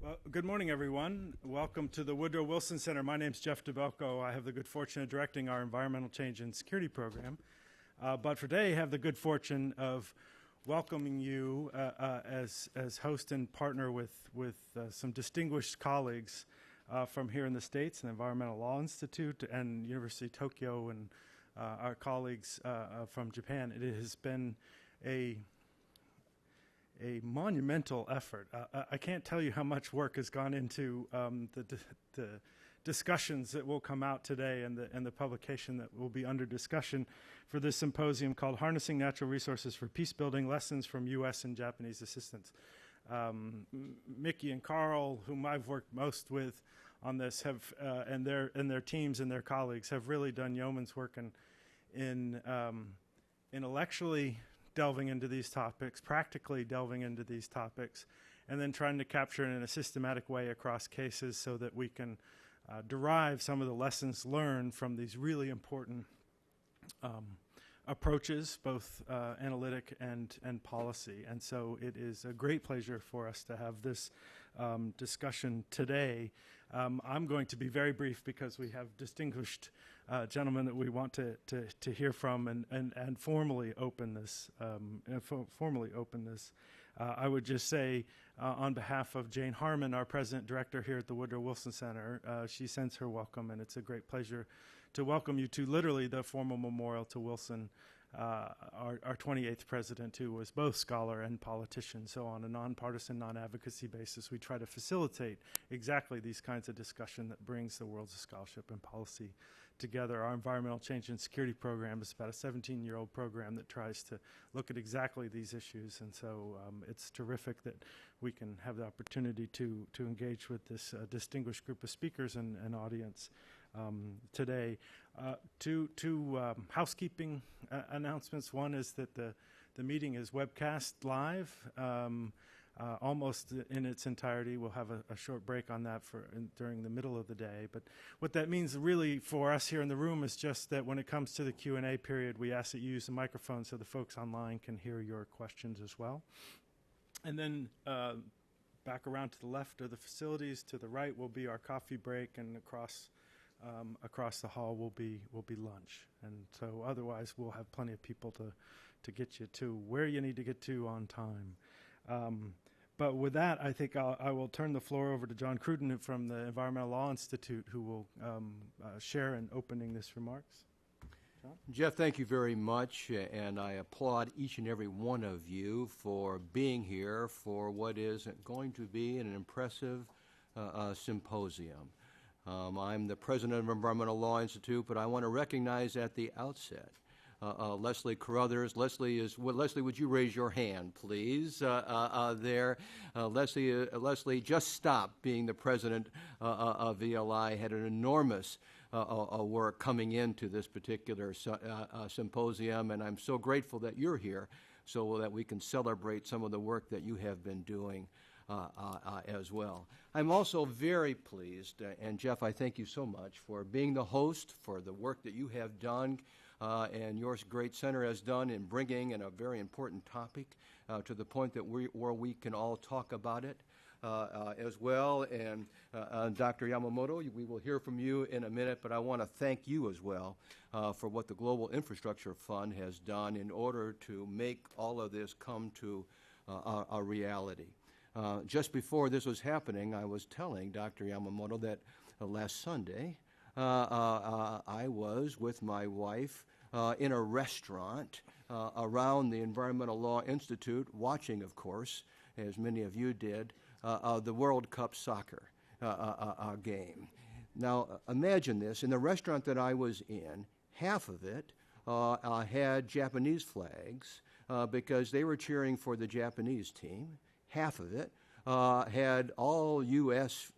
Well, good morning, everyone. Welcome to the Woodrow Wilson Center. My name is Jeff DeBelco. I have the good fortune of directing our Environmental Change and Security Program. But for today, I have the good fortune of welcoming you as host and partner with some distinguished colleagues from here in the States, the Environmental Law Institute and University of Tokyo, and our colleagues from Japan. It has been a monumental effort. I can't tell you how much work has gone into the discussions that will come out today and the publication that will be under discussion for this symposium called Harnessing Natural Resources for Peacebuilding, Lessons from U.S. and Japanese Assistance. Mickey and Carl, whom I've worked most with on this, have and their teams and their colleagues have really done yeoman's work in intellectually delving into these topics, practically delving into these topics, and then trying to capture it in a systematic way across cases so that we can derive some of the lessons learned from these really important approaches, both analytic and policy. And so it is a great pleasure for us to have this discussion today. I'm going to be very brief because we have distinguished gentlemen that we want to hear from and formally open this. I would just say, on behalf of Jane Harmon, our president director here at the Woodrow Wilson Center, she sends her welcome, and it's a great pleasure to welcome you to literally the formal memorial to Wilson, our 28th president, who was both scholar and politician. So on a nonpartisan, non-advocacy basis, we try to facilitate exactly these kinds of discussion that brings the worlds of scholarship and policy together. Our Environmental Change and Security Program is about a 17-year-old program that tries to look at exactly these issues, and so it's terrific that we can have the opportunity to engage with this distinguished group of speakers and audience today. Two housekeeping announcements. One is that the meeting is webcast live. Almost in its entirety. We'll have a short break on that during the middle of the day. But what that means really for us here in the room is just that when it comes to the Q&A period, we ask that you use the microphone so the folks online can hear your questions as well. And then back around to the left are the facilities. To the right will be our coffee break, and across the hall will be lunch. And so otherwise we'll have plenty of people to get you to where you need to get to on time. But with that, I think I will turn the floor over to John Cruden from the Environmental Law Institute, who will share in opening this remarks. John? Jeff, thank you very much, and I applaud each and every one of you for being here for what is going to be an impressive symposium. I'm the president of Environmental Law Institute, but I want to recognize at the outset Leslie Carruthers. Leslie, would you raise your hand, please? There, Leslie just stopped being the president of VLI. Had an enormous work coming into this particular symposium, and I'm so grateful that you're here, so that we can celebrate some of the work that you have been doing as well. I'm also very pleased, and Jeff, I thank you so much for being the host, for the work that you have done and your great center has done in bringing in a very important topic to the point that where we can all talk about it as well. And Dr. Yamamoto, we will hear from you in a minute, but I want to thank you as well for what the Global Infrastructure Fund has done in order to make all of this come to a reality. Just before this was happening, I was telling Dr. Yamamoto that last Sunday I was with my wife in a restaurant around the Environmental Law Institute, watching, of course, as many of you did, the World Cup soccer game. Now, imagine this. In the restaurant that I was in, half of it had Japanese flags because they were cheering for the Japanese team. Half of it had all U.S.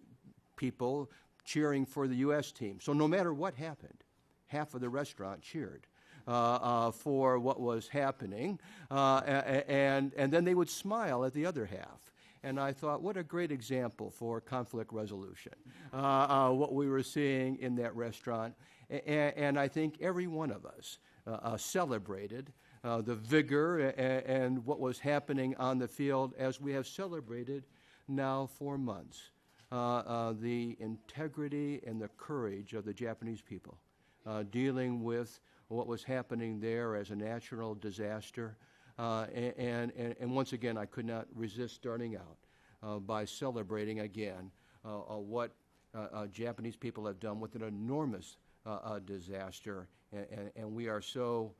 people cheering for the U.S. team. So no matter what happened, half of the restaurant cheered for what was happening, and then they would smile at the other half. And I thought, what a great example for conflict resolution, what we were seeing in that restaurant. And I think every one of us celebrated the vigor and what was happening on the field, as we have celebrated now for months the integrity and the courage of the Japanese people dealing with what was happening there as a natural disaster. And once again, I could not resist starting out by celebrating again what Japanese people have done with an enormous disaster. And we are so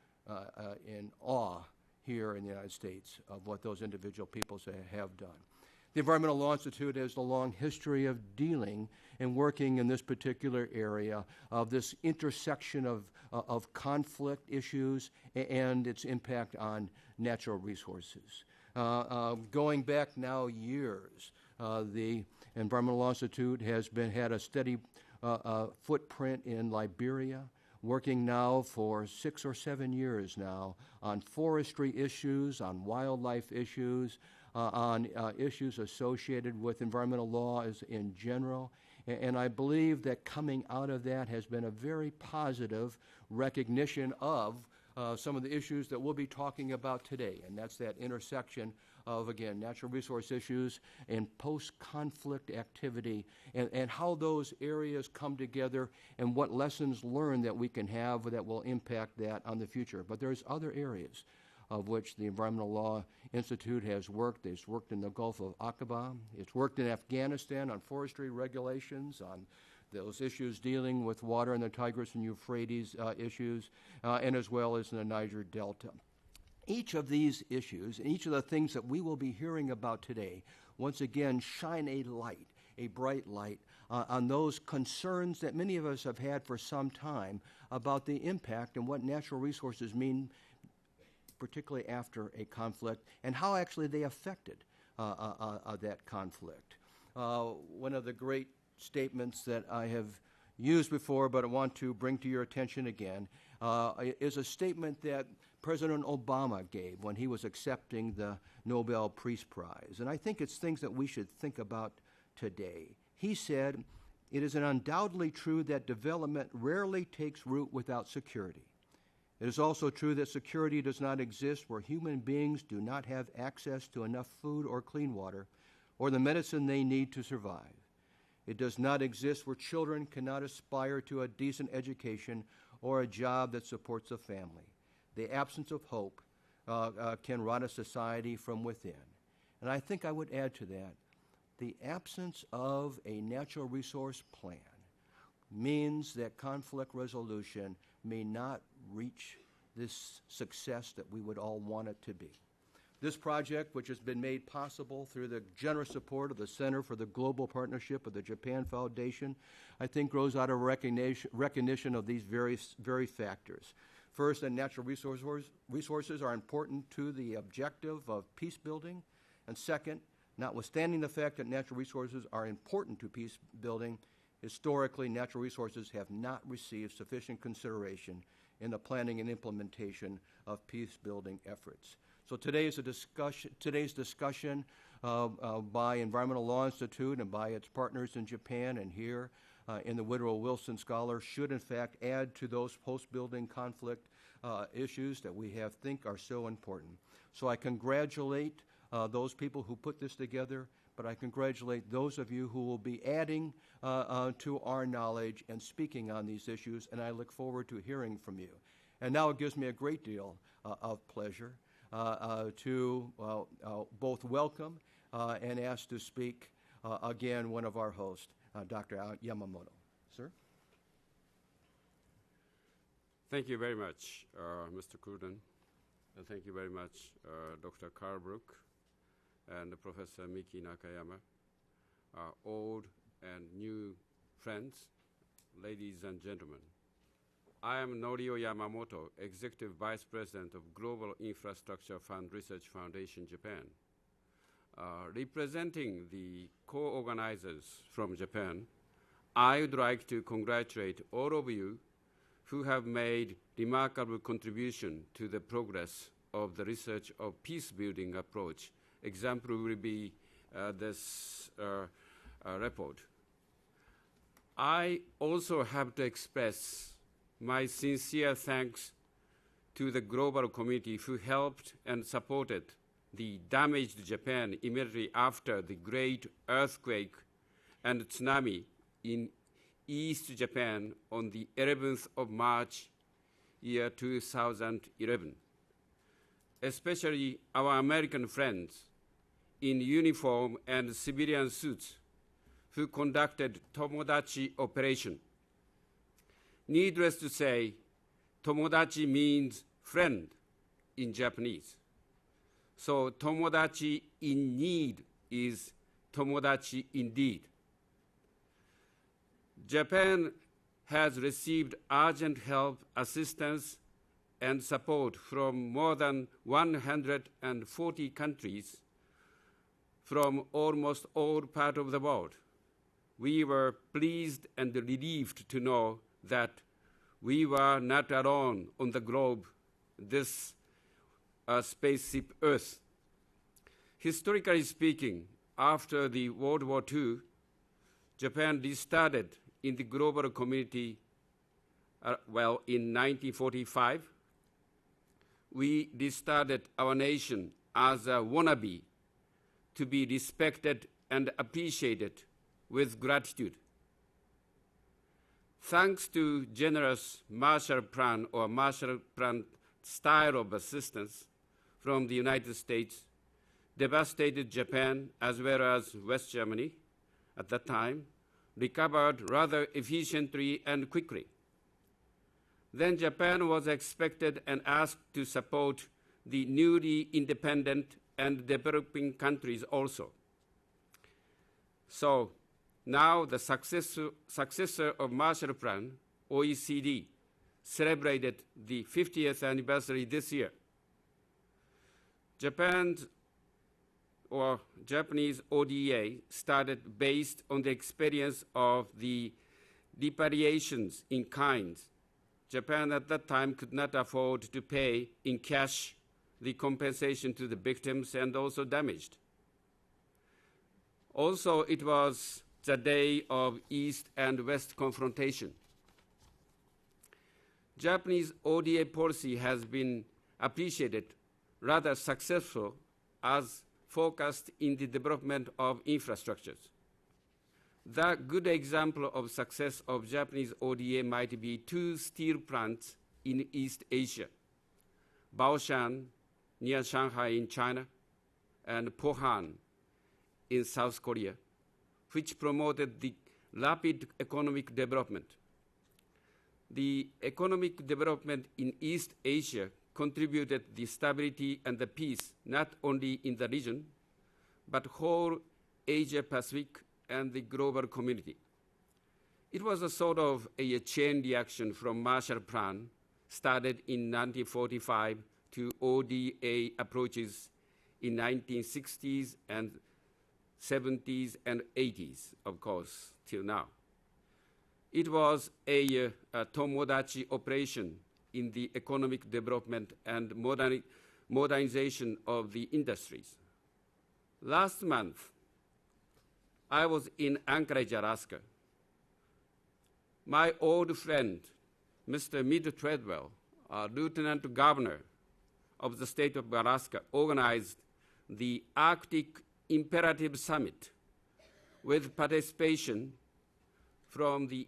in awe here in the United States of what those individual peoples have done. The Environmental Law Institute has a long history of dealing and working in this particular area of this intersection of conflict issues and its impact on natural resources. Going back now years, the Environmental Law Institute has had a steady footprint in Liberia, working now for 6 or 7 years now on forestry issues, on wildlife issues, on issues associated with environmental laws in general. And I believe that coming out of that has been a very positive recognition of some of the issues that we'll be talking about today, and that's that intersection of, again, natural resource issues and post-conflict activity, and how those areas come together and what lessons learned that we can have that will impact that on the future. But there's other areas of which the Environmental Law Institute has worked. It's worked in the Gulf of Aqaba. It's worked in Afghanistan on forestry regulations, on those issues dealing with water in the Tigris and Euphrates issues, and as well as in the Niger Delta. Each of these issues, and each of the things that we will be hearing about today, once again shine a light, a bright light, on those concerns that many of us have had for some time about the impact and what natural resources mean, particularly after a conflict, and how actually they affected that conflict. One of the great statements that I have used before, but I want to bring to your attention again, is a statement that President Obama gave when he was accepting the Nobel Peace Prize. And I think it's things that we should think about today. He said, "It is undoubtedly true that development rarely takes root without security. It is also true that security does not exist where human beings do not have access to enough food or clean water or the medicine they need to survive. It does not exist where children cannot aspire to a decent education or a job that supports a family. The absence of hope can rot a society from within." And I think I would add to that, the absence of a natural resource plan means that conflict resolution may not reach this success that we would all want it to be. This project, which has been made possible through the generous support of the Center for the Global Partnership of the Japan Foundation, I think grows out of recognition of these very factors. First, that natural resources are important to the objective of peace building. And second, notwithstanding the fact that natural resources are important to peace building, historically, natural resources have not received sufficient consideration in the planning and implementation of peace-building efforts. So today's discussion by Environmental Law Institute and by its partners in Japan and here in the Woodrow Wilson Scholar should, in fact, add to those post-building conflict issues that we think are so important. So I congratulate those people who put this together, but I congratulate those of you who will be adding to our knowledge and speaking on these issues, and I look forward to hearing from you. And now it gives me a great deal of pleasure to both welcome and ask to speak again one of our hosts, Dr. Yamamoto. Sir? Thank you very much, Mr. Kuden. And thank you very much, Dr. Carl Brook and Professor Miki Nakayama, old and new friends, ladies and gentlemen. I am Norio Yamamoto, Executive Vice President of Global Infrastructure Fund Research Foundation, Japan. Representing the co-organizers from Japan, I would like to congratulate all of you who have made remarkable contribution to the progress of the research of peace-building approach. Example will be this report. I also have to express my sincere thanks to the global community who helped and supported the damaged Japan immediately after the great earthquake and tsunami in East Japan on the 11th of March, year 2011. Especially our American friends in uniform and civilian suits who conducted Tomodachi operation. Needless to say, Tomodachi means friend in Japanese. So Tomodachi in need is Tomodachi indeed. Japan has received urgent help, assistance, and support from more than 140 countries from almost all parts of the world. We were pleased and relieved to know that we were not alone on the globe, this spaceship Earth. Historically speaking, after the World War II, Japan restarted in the global community, in 1945. We restarted our nation as a wannabe to be respected and appreciated with gratitude. Thanks to generous Marshall Plan or Marshall Plan style of assistance from the United States, devastated Japan as well as West Germany at that time recovered rather efficiently and quickly. Then Japan was expected and asked to support the newly independent and developing countries also. So now the successor of Marshall Plan, OECD, celebrated the 50th anniversary this year. Japanese ODA started based on the experience of the repatriations in kind. Japan at that time could not afford to pay in cash the compensation to the victims and also damaged. Also, it was the day of East and West confrontation. Japanese ODA policy has been appreciated, rather successful, as focused in the development of infrastructures. The good example of success of Japanese ODA might be two steel plants in East Asia, Baoshan near Shanghai in China, and Pohang in South Korea, which promoted the rapid economic development. The economic development in East Asia contributed the stability and the peace not only in the region, but whole Asia-Pacific and the global community. It was a sort of a chain reaction from Marshall Plan, started in 1945, to ODA approaches in 1960s and 70s and 80s, of course, till now. It was a Tomodachi operation in the economic development and modernization of the industries. Last month, I was in Anchorage, Alaska. My old friend, Mr. Milt Treadwell, Lieutenant Governor of the state of Alaska, organized the Arctic Imperative Summit with participation from the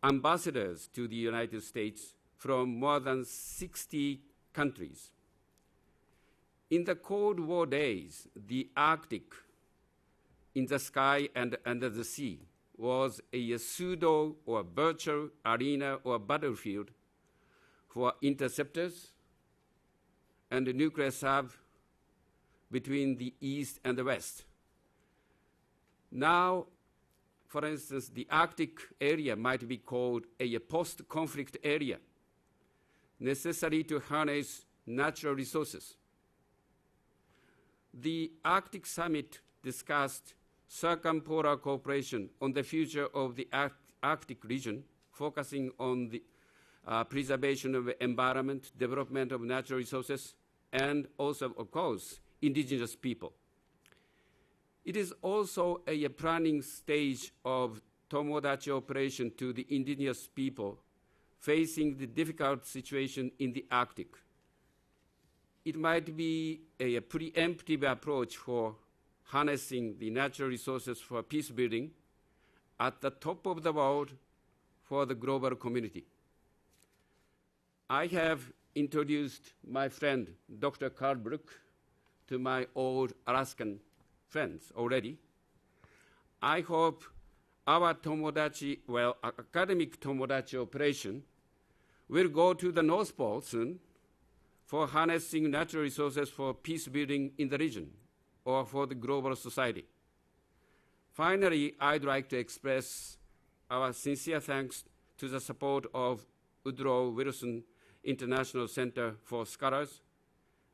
ambassadors to the United States from more than 60 countries. In the Cold War days, the Arctic, in the sky and under the sea, was a pseudo or virtual arena or battlefield for interceptors and the nuclear sub between the East and the West. Now, for instance, the Arctic area might be called a post-conflict area, necessary to harness natural resources. The Arctic Summit discussed circumpolar cooperation on the future of the Arctic region, focusing on the preservation of the environment, development of natural resources, and also, of course, indigenous people. It is also a planning stage of Tomodachi operation to the indigenous people facing the difficult situation in the Arctic. It might be a preemptive approach for harnessing the natural resources for peace building at the top of the world for the global community. I have introduced my friend, Dr. Carl Brook, to my old Alaskan friends already. I hope our academic Tomodachi operation will go to the North Pole soon for harnessing natural resources for peace building in the region or for the global society. Finally, I'd like to express our sincere thanks to the support of Woodrow Wilson International Center for Scholars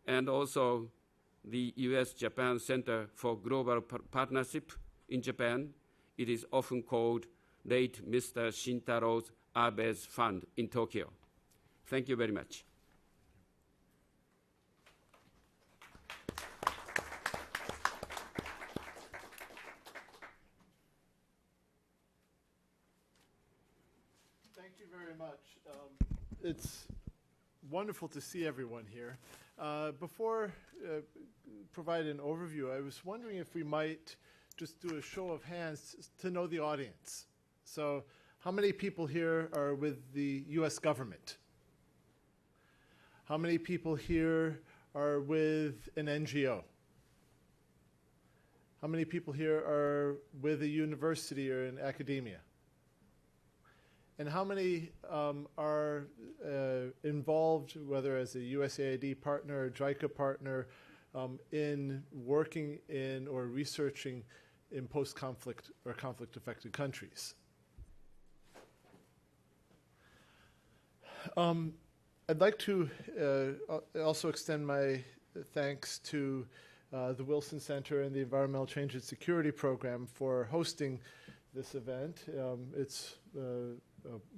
and also the U.S.-Japan Center for Global Partnership in Japan. It is often called late Mr. Shintaro Abe's Fund in Tokyo. Thank you very much. Thank you very much. It's wonderful to see everyone here. Before providing an overview, I was wondering if we might just do a show of hands to know the audience. So how many people here are with the U.S. government? How many people here are with an NGO? How many people here are with a university or in academia? And how many are involved, whether as a USAID partner or JICA partner, in working in or researching in post-conflict or conflict-affected countries? I'd like to also extend my thanks to the Wilson Center and the Environmental Change and Security Program for hosting this event. It's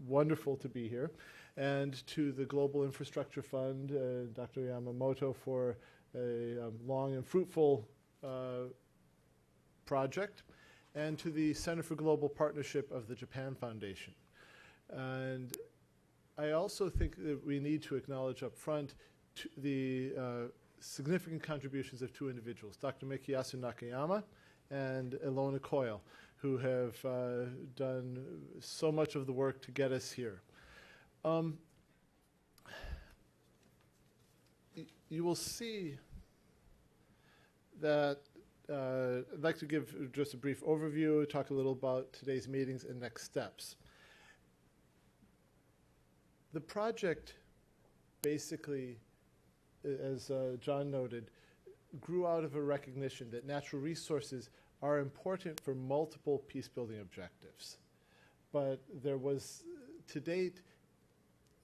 wonderful to be here. And to the Global Infrastructure Fund, Dr. Yamamoto, for a long and fruitful project, and to the Center for Global Partnership of the Japan Foundation. And I also think that we need to acknowledge up front the significant contributions of two individuals, Dr. Mikiyasu Nakayama and Ilona Coyle, who have done so much of the work to get us here. You will see that I'd like to give just a brief overview, talk a little about today's meetings and next steps. The project basically, as John noted, grew out of a recognition that natural resources are important for multiple peace-building objectives. But there was, to date,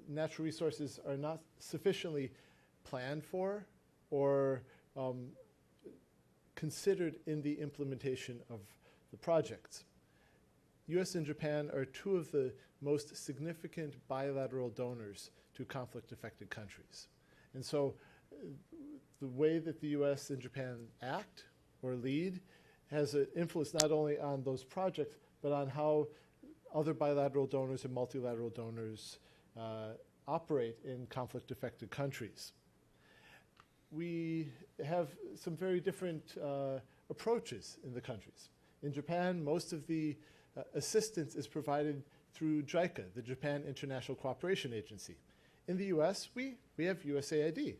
natural resources are not sufficiently planned for or considered in the implementation of the projects. U.S. and Japan are two of the most significant bilateral donors to conflict-affected countries. And so the way that the U.S. and Japan act or lead has an influence not only on those projects, but on how other bilateral donors and multilateral donors operate in conflict-affected countries. We have some very different approaches in the countries. In Japan, most of the assistance is provided through JICA, the Japan International Cooperation Agency. In the U.S., we have USAID.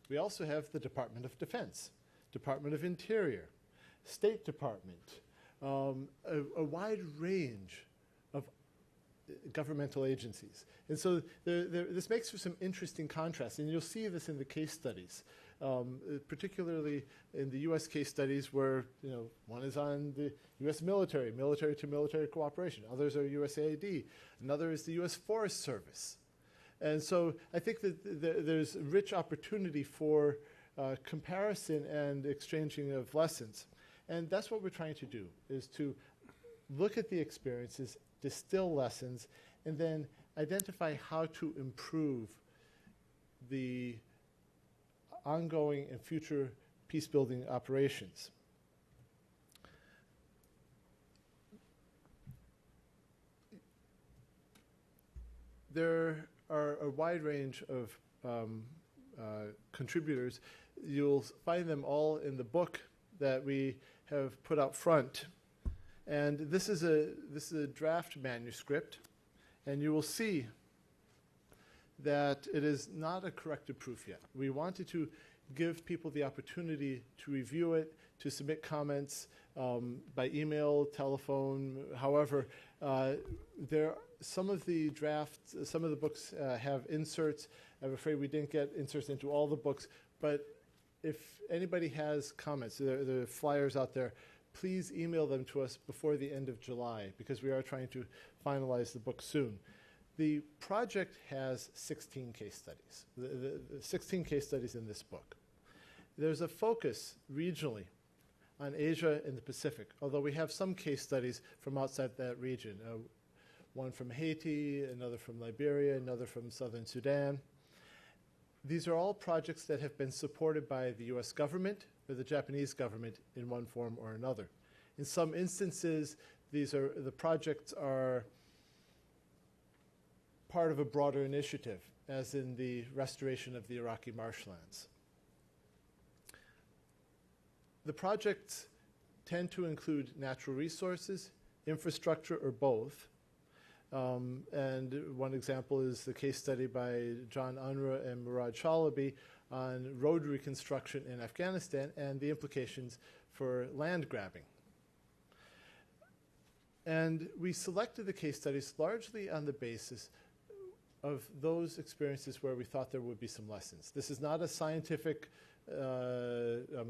We also have the Department of Defense, Department of Interior, State Department, a wide range of governmental agencies. And so this makes for some interesting contrasts, and you'll see this in the case studies, particularly in the U.S. case studies where one is on the U.S. military to military cooperation. Others are USAID. Another is the U.S. Forest Service. And so I think that there's rich opportunity for comparison and exchanging of lessons. And that's what we're trying to do, is to look at the experiences, distill lessons, and then identify how to improve the ongoing and future peace-building operations. There are a wide range of contributors. You'll find them all in the book that we have put out front. And this is a draft manuscript, and you will see that it is not a corrected proof yet. We wanted to give people the opportunity to review it, to submit comments by email, telephone, however. Some of the drafts, some of the books have inserts. I'm afraid we didn't get inserts into all the books, but if anybody has comments, there are flyers out there, please email them to us before the end of July, because we are trying to finalize the book soon. The project has 16 case studies, the 16 case studies in this book. There's a focus regionally on Asia and the Pacific, although we have some case studies from outside that region. One from Haiti, another from Liberia, another from southern Sudan. These are all projects that have been supported by the US government or the Japanese government in one form or another. In some instances, the projects are part of a broader initiative, as in the restoration of the Iraqi marshlands. The projects tend to include natural resources, infrastructure, or both. And one example is the case study by John Unruh and Murad Chalabi on road reconstruction in Afghanistan and the implications for land grabbing. And we selected the case studies largely on the basis of those experiences where we thought there would be some lessons. This is not a scientific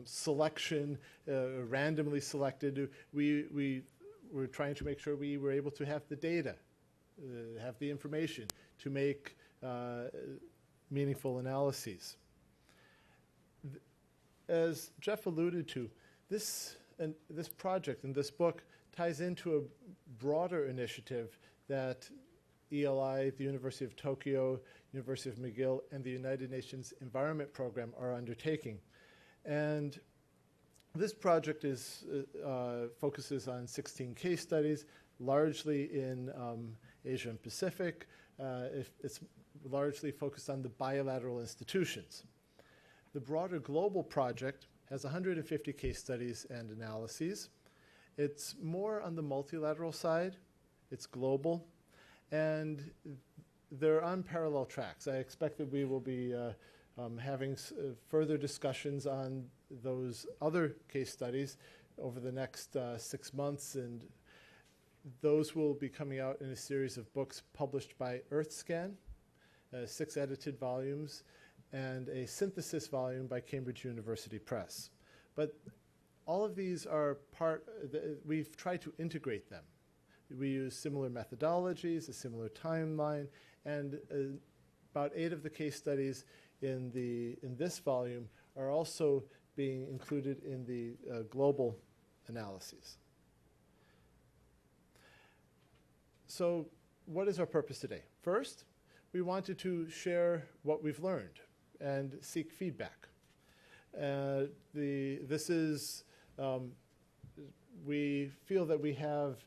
selection, randomly selected. We were trying to make sure we were able to have the data, have the information to make meaningful analyses. As Jeff alluded to, this project and this book ties into a broader initiative that ELI, the University of Tokyo, University of McGill, and the United Nations Environment Program are undertaking. And this project focuses on 16 case studies, largely in Asia and Pacific. It's largely focused on the bilateral institutions. The broader global project has 150 case studies and analyses. It's more on the multilateral side. It's global. And they're on parallel tracks. I expect that we will be having further discussions on those other case studies over the next 6 months, and those will be coming out in a series of books published by EarthScan, 6 edited volumes, and a synthesis volume by Cambridge University Press. But all of these are we've tried to integrate them. We use similar methodologies, a similar timeline, and about 8 of the case studies in this volume are also being included in the global analyses. So what is our purpose today? First, we wanted to share what we've learned and seek feedback. We feel that we have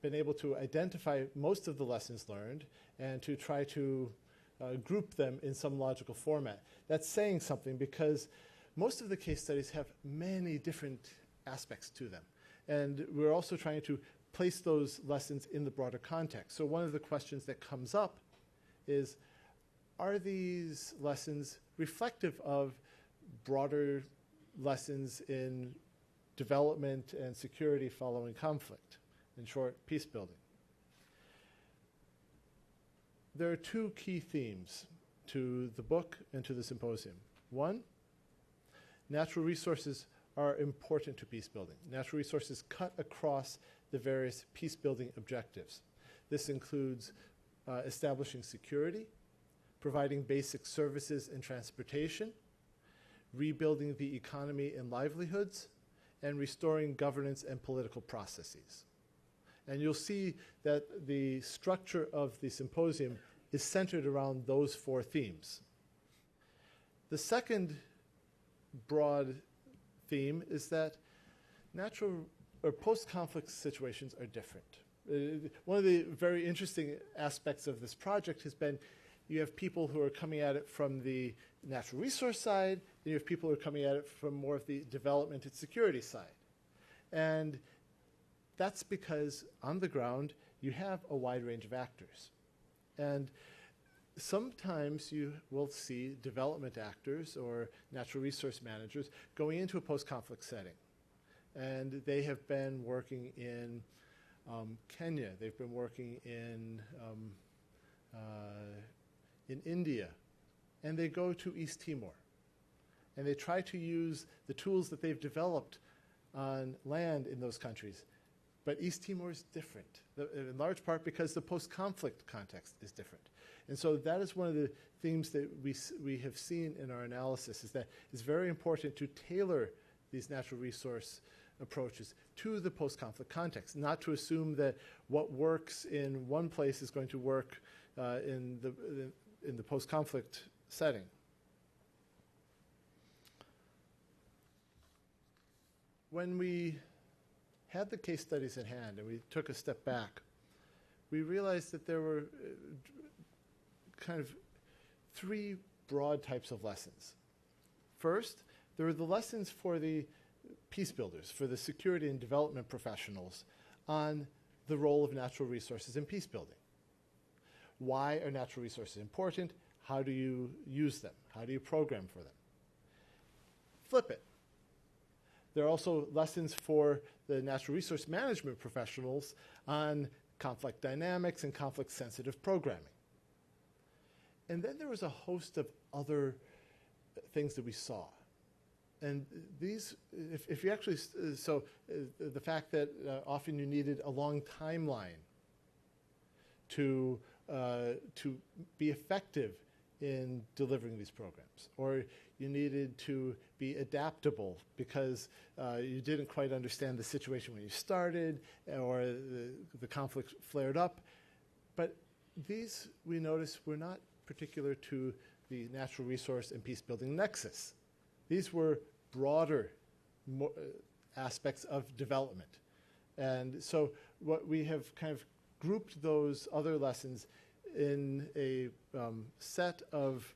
been able to identify most of the lessons learned and to try to group them in some logical format. That's saying something, because most of the case studies have many different aspects to them. And we're also trying to place those lessons in the broader context. So one of the questions that comes up is, are these lessons reflective of broader lessons in development and security following conflict? In short, peace building. There are 2 key themes to the book and to the symposium. One, natural resources are important to peace building. Natural resources cut across the various peace building objectives. This includes establishing security, providing basic services and transportation, rebuilding the economy and livelihoods, and restoring governance and political processes. And you'll see that the structure of the symposium is centered around those 4 themes. The second broad theme is that natural or post-conflict situations are different. One of the very interesting aspects of this project has been you have people who are coming at it from the natural resource side, and you have people who are coming at it from more of the development and security side. And That's because on the ground, you have a wide range of actors. And sometimes you will see development actors or natural resource managers going into a post-conflict setting. And they have been working in Kenya. They've been working in India. And they go to East Timor. And they try to use the tools that they've developed on land in those countries. But East Timor is different, in large part because the post-conflict context is different. And so that is one of the themes that we have seen in our analysis, is that it's very important to tailor these natural resource approaches to the post-conflict context, not to assume that what works in one place is going to work in the post-conflict setting. When we had the case studies in hand and we took a step back, we realized that there were kind of three broad types of lessons. First, there were the lessons for the peace builders, for the security and development professionals on the role of natural resources in peace building. Why are natural resources important? How do you use them? How do you program for them? Flip it. There are also lessons for the natural resource management professionals on conflict dynamics and conflict-sensitive programming. And then there was a host of other things that we saw. And these, if you actually, the fact that often you needed a long timeline to be effective in delivering these programs, or you needed to be adaptable because you didn't quite understand the situation when you started, or the conflict flared up. But these, we noticed, were not particular to the natural resource and peace building nexus. These were broader aspects of development. And so what we have kind of grouped those other lessons in a set of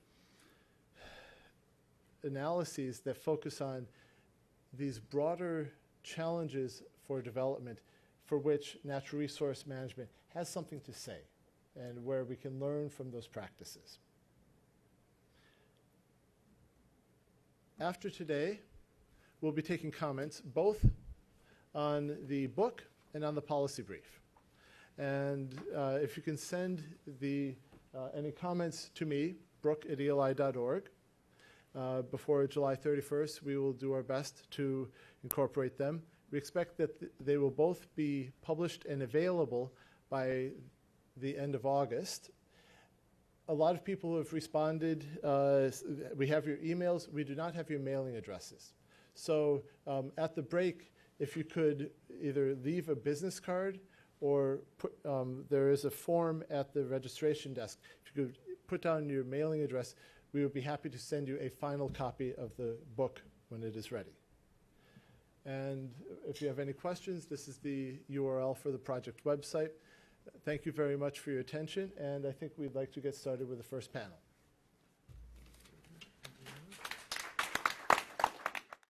analyses that focus on these broader challenges for development for which natural resource management has something to say, and where we can learn from those practices. After today, we'll be taking comments both on the book and on the policy brief. And if you can send any comments to me, brooke@eli.org, before July 31st, we will do our best to incorporate them. We expect that they will both be published and available by the end of August. A lot of people have responded. We have your emails. We do not have your mailing addresses. So at the break, if you could either leave a business card or there is a form at the registration desk. If you could put down your mailing address, we would be happy to send you a final copy of the book when it is ready. And if you have any questions, this is the URL for the project website. Thank you very much for your attention, and I think we'd like to get started with the first panel.